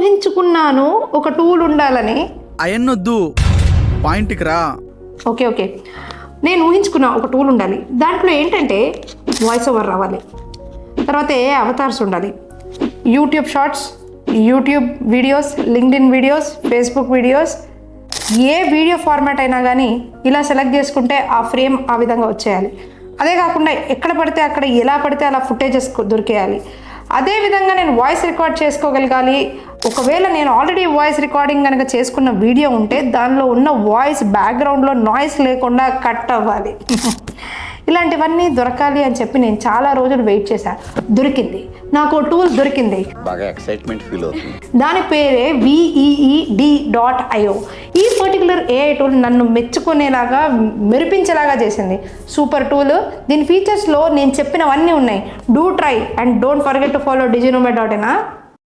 ఊహించుకున్నాను ఒక టూల్ ఉండాలని. అయన్నొద్దు, పాయింట్కి రా. ఓకే నేను ఊహించుకున్నా ఒక టూల్ ఉండాలి. దాంట్లో ఏంటంటే వాయిస్ ఓవర్ రావాలి, తర్వాత అవతార్స్ ఉండాలి, YouTube shorts, YouTube videos, LinkedIn videos, Facebook videos, ఏ వీడియో ఫార్మాట్ అయినా కానీ ఇలా సెలెక్ట్ చేసుకుంటే ఆ ఫ్రేమ్ ఆ విధంగా వచ్చేయాలి. అదే కాకుండా ఎక్కడ పడితే అక్కడ ఎలా పడితే అలా ఫుటేజెస్ దొరికేయాలి. అదేవిధంగా నేను వాయిస్ రికార్డ్ చేసుకోగలగాలి. ఒకవేళ నేను ఆల్రెడీ వాయిస్ రికార్డింగ్ కనుక చేసుకున్న వీడియో ఉంటే దానిలో ఉన్న వాయిస్ బ్యాక్గ్రౌండ్లో నాయిస్ లేకుండా కట్ అవ్వాలి. ఇలాంటివన్నీ దొరకాలి అని చెప్పి నేను చాలా రోజులు వెయిట్ చేశాను. దొరికింది, నాకు టూల్ దొరికింది. బాగా ఎక్సైట్మెంట్ ఫీల్ అవుతుంది. దాని పేరే VEED.io. ఈ పర్టికులర్ AI టూల్ నన్ను మెచ్చుకునేలాగా, మెరిపించేలాగా చేసింది. Super tool. దీని ఫీచర్స్లో నేను చెప్పినవన్నీ ఉన్నాయి. Do try and don't forget to follow diginomed.in.